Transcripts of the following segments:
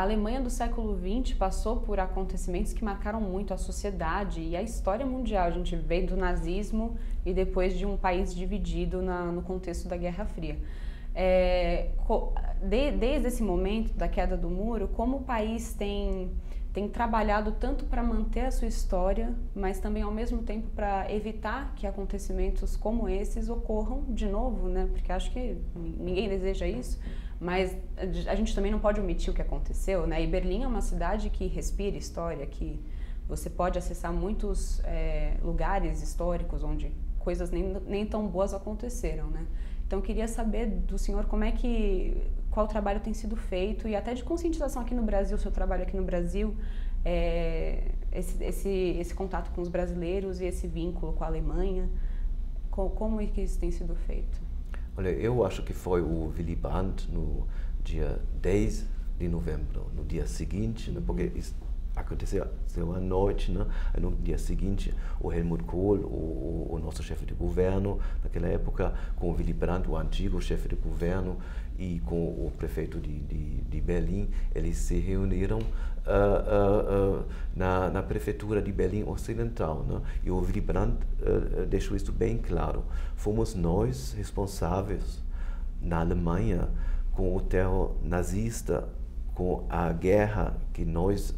Alemanha do século XX passou por acontecimentos que marcaram muito a sociedade e a história mundial. A gente veio do nazismo e depois de um país dividido no contexto da Guerra Fria. Desde esse momento da queda do muro, como o país tem trabalhado tanto para manter a sua história, mas também ao mesmo tempo para evitar que acontecimentos como esses ocorram de novo, né? Porque acho que ninguém deseja isso, mas a gente também não pode omitir o que aconteceu, né? E Berlim é uma cidade que respira história, que você pode acessar muitos lugares históricos onde coisas nem tão boas aconteceram, né? Então, eu queria saber do senhor qual trabalho tem sido feito e até de conscientização aqui no Brasil, o seu trabalho aqui no Brasil, esse contato com os brasileiros e esse vínculo com a Alemanha, como é que isso tem sido feito? Olha, eu acho que foi o Willy Brandt no dia 10 de novembro, no dia seguinte, né, porque isso aconteceu à noite, né? No dia seguinte, o Helmut Kohl, o nosso chefe de governo, naquela época, com o Willy Brandt, o antigo chefe de governo, e com o prefeito de Berlim, eles se reuniram na prefeitura de Berlim Ocidental, né? E o Willy Brandt deixou isso bem claro. Fomos nós responsáveis na Alemanha com o terror nazista, com a guerra, que nós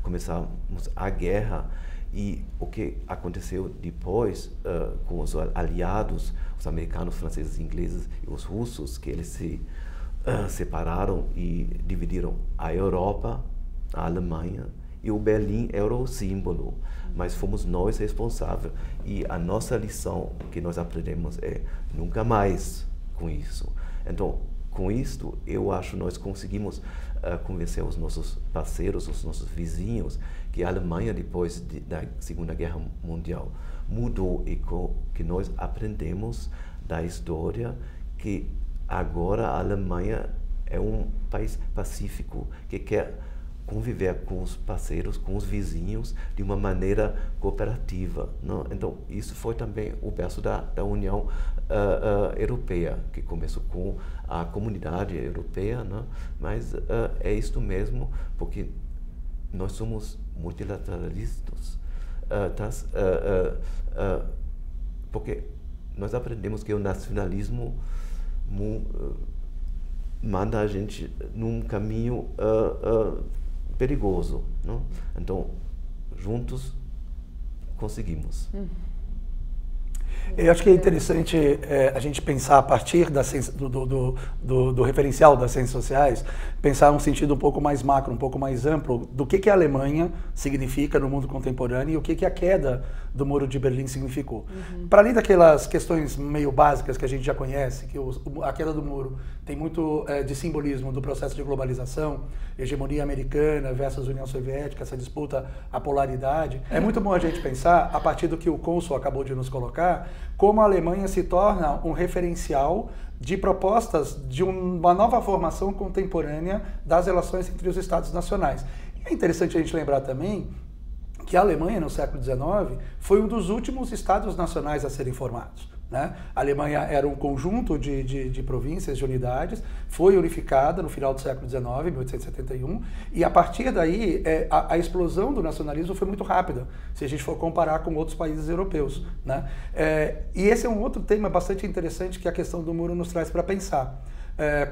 começamos a guerra, e o que aconteceu depois com os aliados, os americanos, franceses, ingleses e os russos, que eles se separaram e dividiram a Europa, a Alemanha, e o Berlim era o símbolo, mas fomos nós responsáveis. E a nossa lição que nós aprendemos é nunca mais com isso. Então, com isto, eu acho que nós conseguimos convencer os nossos parceiros, os nossos vizinhos, que a Alemanha, depois da Segunda Guerra Mundial, mudou e que nós aprendemos da história que agora a Alemanha é um país pacífico, que quer conviver com os parceiros, com os vizinhos, de uma maneira cooperativa, não? Então, isso foi também o berço da União Europeia, que começou com a comunidade europeia, não? Mas é isto mesmo, porque nós somos multilateralistas, porque nós aprendemos que o nacionalismo manda a gente num caminho perigoso, não? Então, juntos conseguimos. Eu acho que é interessante a gente pensar a partir do referencial das ciências sociais, pensar um sentido um pouco mais macro, um pouco mais amplo do que a Alemanha significa no mundo contemporâneo e o que a queda do Muro de Berlim significou. Para além daquelas questões meio básicas que a gente já conhece, que a queda do muro tem muito de simbolismo do processo de globalização, hegemonia americana versus União Soviética, essa disputa, a polaridade. É muito bom a gente pensar, a partir do que o Consul acabou de nos colocar, como a Alemanha se torna um referencial de propostas de uma nova formação contemporânea das relações entre os Estados nacionais. É interessante a gente lembrar também que a Alemanha, no século XIX, foi um dos últimos Estados nacionais a serem formados, né? A Alemanha era um conjunto de províncias, de unidades, foi unificada no final do século XIX, 1871, e a partir daí a explosão do nacionalismo foi muito rápida, se a gente for comparar com outros países europeus, né? E esse é um outro tema bastante interessante que a questão do muro nos traz para pensar.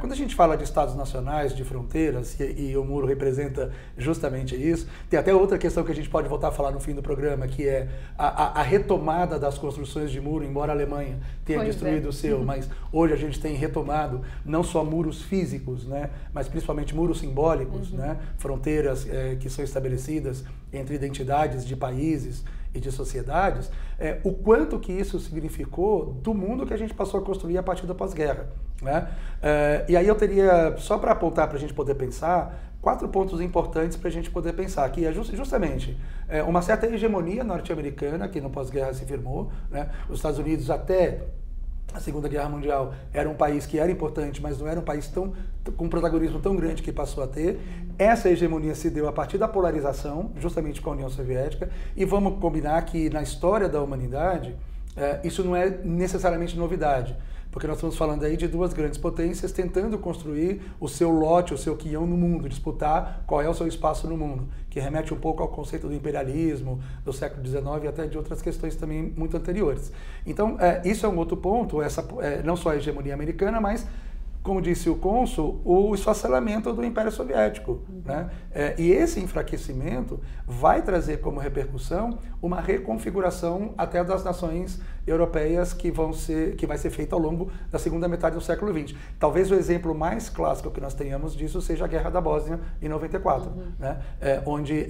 Quando a gente fala de estados nacionais, de fronteiras, e o muro representa justamente isso, tem até outra questão que a gente pode voltar a falar no fim do programa, que é a retomada das construções de muro, embora a Alemanha tenha destruído o seu, mas hoje a gente tem retomado não só muros físicos, né, mas principalmente muros simbólicos, né, fronteiras que são estabelecidas entre identidades de países e de sociedades, o quanto que isso significou do mundo que a gente passou a construir a partir da pós-guerra, né? E aí eu teria, só para apontar para a gente poder pensar, 4 pontos importantes para a gente poder pensar, que é justamente uma certa hegemonia norte-americana que no pós-guerra se firmou, né? Os Estados Unidos até a Segunda Guerra Mundial era um país que era importante, mas não era um país com um protagonismo tão grande que passou a ter. Essa hegemonia se deu a partir da polarização, justamente com a União Soviética, e vamos combinar que na história da humanidade isso não é necessariamente novidade. Porque nós estamos falando aí de duas grandes potências tentando construir o seu lote, o seu quião no mundo, disputar qual é o seu espaço no mundo, que remete um pouco ao conceito do imperialismo do século XIX e até de outras questões também muito anteriores. Então, isso é um outro ponto, não só a hegemonia americana, mas, como disse o cônsul, o esfacelamento do Império Soviético. Né? E esse enfraquecimento vai trazer como repercussão uma reconfiguração até das nações europeias que vai ser feita ao longo da segunda metade do século XX. Talvez o exemplo mais clássico que nós tenhamos disso seja a Guerra da Bósnia em 94, né? Onde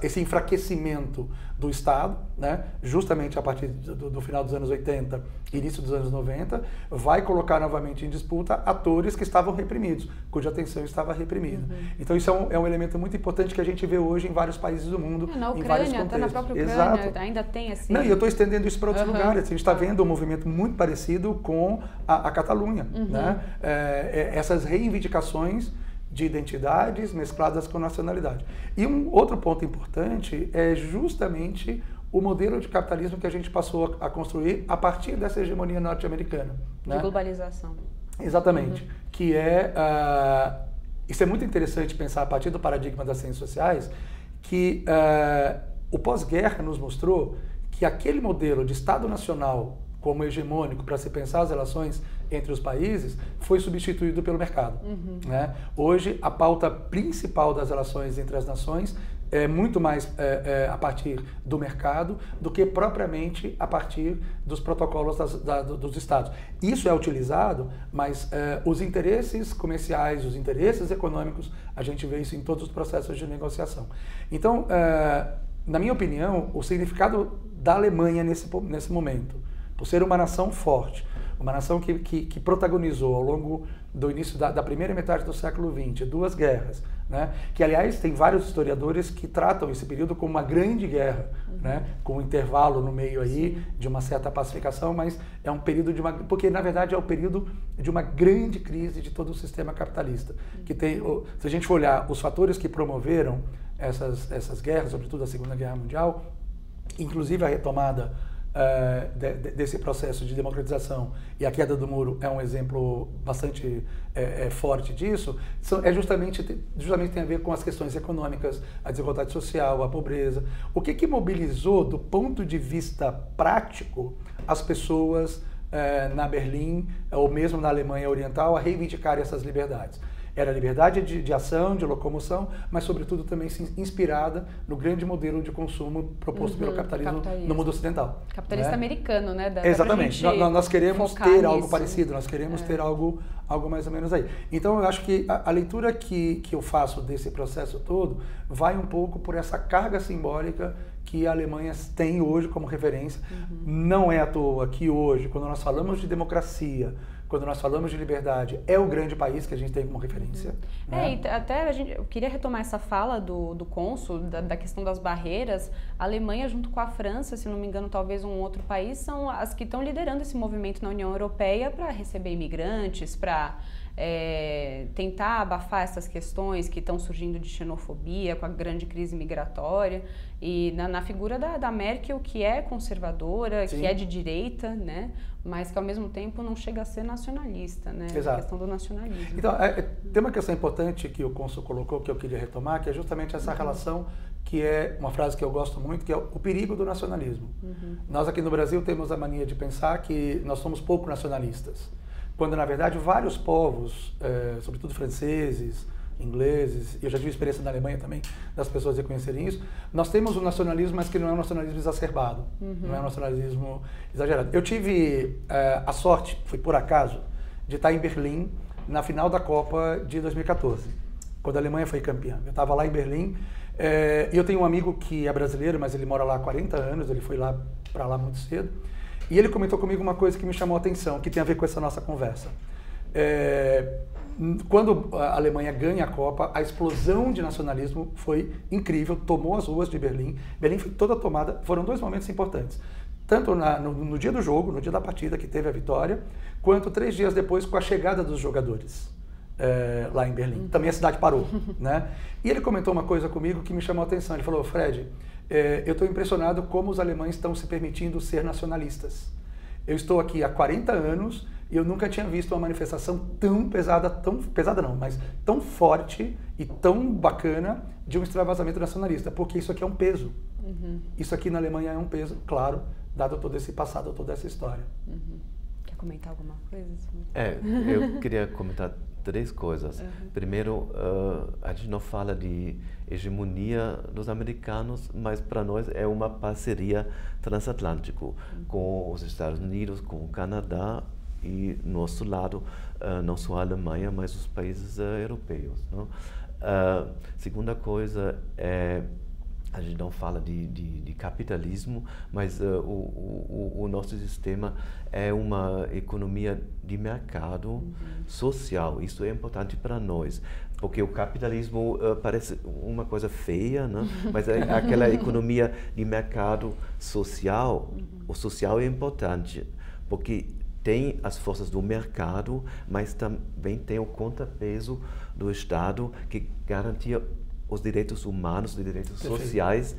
esse enfraquecimento do Estado, né? Justamente a partir do final dos anos 80, início dos anos 90, vai colocar novamente em disputa atores que estavam reprimidos, cuja atenção estava reprimida. Então isso é um elemento muito importante que a gente vê hoje em vários países do mundo, na Ucrânia, em vários contextos. até na própria Ucrânia, Exato. ainda tem assim... Não, e eu estou estendendo isso para outros lugares. A gente está vendo um movimento muito parecido com a Catalunha. Né? Essas reivindicações de identidades mescladas com nacionalidade. E um outro ponto importante é justamente o modelo de capitalismo que a gente passou a construir a partir dessa hegemonia norte-americana. De né? globalização. Exatamente. Que isso é muito interessante pensar a partir do paradigma das ciências sociais, que o pós-guerra nos mostrou que aquele modelo de Estado Nacional como hegemônico para se pensar as relações entre os países foi substituído pelo mercado. Né? Hoje, a pauta principal das relações entre as nações é muito mais a partir do mercado do que propriamente a partir dos protocolos dos estados. Isso é utilizado, mas os interesses comerciais, os interesses econômicos, a gente vê isso em todos os processos de negociação. Então, na minha opinião, o significado da Alemanha nesse momento, por ser uma nação forte, uma nação que protagonizou ao longo do início da primeira metade do século XX, duas guerras, né? Que, aliás, tem vários historiadores que tratam esse período como uma grande guerra, né? Com um intervalo no meio aí de uma certa pacificação, mas é um período porque, na verdade, é o período de uma grande crise de todo o sistema capitalista. Que tem, se a gente for olhar os fatores que promoveram essas guerras, sobretudo a Segunda Guerra Mundial, inclusive a retomada desse processo de democratização, e a queda do muro é um exemplo bastante forte disso, justamente tem a ver com as questões econômicas, a desigualdade social, a pobreza. O que mobilizou, do ponto de vista prático, as pessoas na Berlim, ou mesmo na Alemanha Oriental, a reivindicar essas liberdades? Era a liberdade de ação, de locomoção, mas, sobretudo, também inspirada no grande modelo de consumo proposto pelo capitalismo no mundo ocidental. Capitalista americano, né? Exatamente. Nós queremos ter algo parecido, nós queremos ter algo mais ou menos aí. Então, eu acho que a leitura que eu faço desse processo todo vai um pouco por essa carga simbólica que a Alemanha tem hoje como referência. Não é à toa que hoje, quando nós falamos de democracia, quando nós falamos de liberdade, é o grande país que a gente tem como referência. Né? E até eu queria retomar essa fala do cônsul, da questão das barreiras. A Alemanha, junto com a França, se não me engano, talvez um outro país, são as que estão liderando esse movimento na União Europeia para receber imigrantes, para tentar abafar essas questões que estão surgindo de xenofobia, com a grande crise migratória. E na figura da Merkel, que é conservadora, Sim. que é de direita, né? Mas que ao mesmo tempo não chega a ser nacionalista, né? Exato. A questão do nacionalismo. Então, tem uma questão importante que o cônsul colocou, que eu queria retomar, que é justamente essa relação, que é uma frase que eu gosto muito, que é o perigo do nacionalismo. Nós aqui no Brasil temos a mania de pensar que nós somos pouco nacionalistas, quando na verdade vários povos, sobretudo franceses, ingleses, eu já tive experiência na Alemanha também, das pessoas reconhecerem isso, nós temos um nacionalismo, mas que não é um nacionalismo exacerbado, não é um nacionalismo exagerado. Eu tive a sorte, foi por acaso, de estar em Berlim na final da Copa de 2014, quando a Alemanha foi campeã. Eu estava lá em Berlim, e eu tenho um amigo que é brasileiro, mas ele mora lá há 40 anos, ele foi para lá muito cedo, e ele comentou comigo uma coisa que me chamou a atenção, que tem a ver com essa nossa conversa. Quando a Alemanha ganha a Copa, a explosão de nacionalismo foi incrível, tomou as ruas de Berlim. Berlim foi toda tomada, foram dois momentos importantes. Tanto no dia do jogo, no dia da partida que teve a vitória, quanto 3 dias depois com a chegada dos jogadores lá em Berlim. Também a cidade parou, né? E ele comentou uma coisa comigo que me chamou a atenção. Ele falou: Fred, eu estou impressionado como os alemães estão se permitindo ser nacionalistas. Eu estou aqui há 40 anos e eu nunca tinha visto uma manifestação tão pesada não, mas tão forte e tão bacana de um extravasamento nacionalista, porque isso aqui é um peso. Isso aqui na Alemanha é um peso, claro, dado todo esse passado, toda essa história. Quer comentar alguma coisa? Eu queria comentar 3 coisas. Primeiro, a gente não fala de hegemonia dos americanos, mas para nós é uma parceria transatlântica com os Estados Unidos, com o Canadá e nosso lado, não só a Alemanha, mas os países europeus. Não? Segunda coisa é, a gente não fala de capitalismo, mas o nosso sistema é uma economia de mercado social. Isso é importante para nós, porque o capitalismo parece uma coisa feia, né? Mas aquela economia de mercado social, o social é importante, porque tem as forças do mercado, mas também tem o contrapeso do Estado que garantia os direitos humanos, os direitos sociais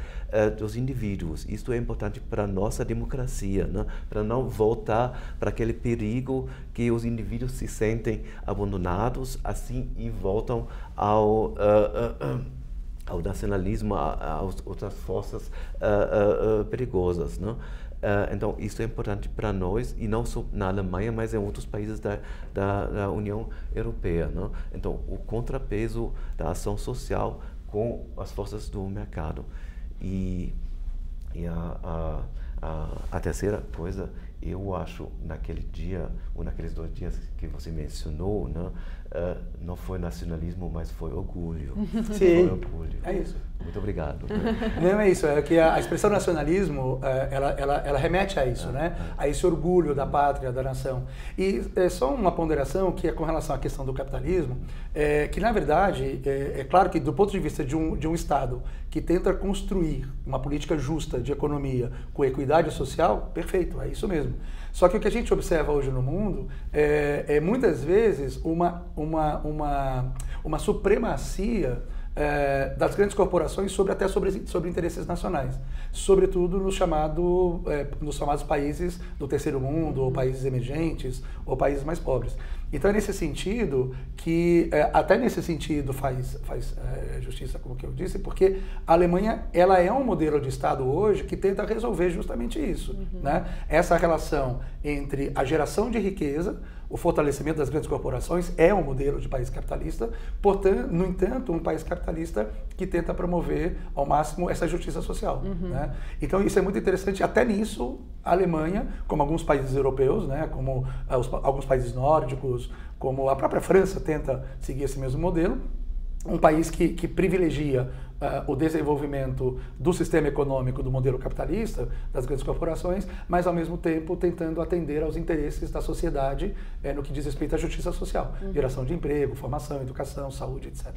dos indivíduos. Isso é importante para a nossa democracia, né? Para não voltar para aquele perigo que os indivíduos se sentem abandonados assim e voltam ao nacionalismo, às outras forças perigosas, né? Então, isso é importante para nós, e não só na Alemanha, mas em outros países da União Europeia, né? Então, o contrapeso da ação social com as forças do mercado. E a terceira coisa, eu acho, naquele dia, ou naqueles 2 dias que você mencionou, né, não foi nacionalismo, mas foi orgulho. Sim, foi orgulho. É isso. Muito obrigado. Não é isso, é que a expressão nacionalismo, ela remete a isso, né? A esse orgulho da pátria, da nação. E só uma ponderação que é com relação à questão do capitalismo, que na verdade, é claro que do ponto de vista de um Estado que tenta construir uma política justa de economia com equidade social, perfeito, é isso mesmo. Só que o que a gente observa hoje no mundo é muitas vezes uma supremacia das grandes corporações até sobre interesses nacionais, sobretudo nos chamados países do terceiro mundo, ou países emergentes, ou países mais pobres. Então é nesse sentido que, até nesse sentido faz justiça, como que eu disse, porque a Alemanha ela é um modelo de Estado hoje que tenta resolver justamente isso, né? Essa relação entre a geração de riqueza, o fortalecimento das grandes corporações é um modelo de país capitalista, portanto, no entanto, um país capitalista que tenta promover ao máximo essa justiça social, né? Então isso é muito interessante, até nisso a Alemanha, como alguns países europeus, né, como alguns países nórdicos, como a própria França tenta seguir esse mesmo modelo, um país que privilegia o desenvolvimento do sistema econômico do modelo capitalista, das grandes corporações, mas ao mesmo tempo tentando atender aos interesses da sociedade no que diz respeito à justiça social, geração de emprego, formação, educação, saúde, etc.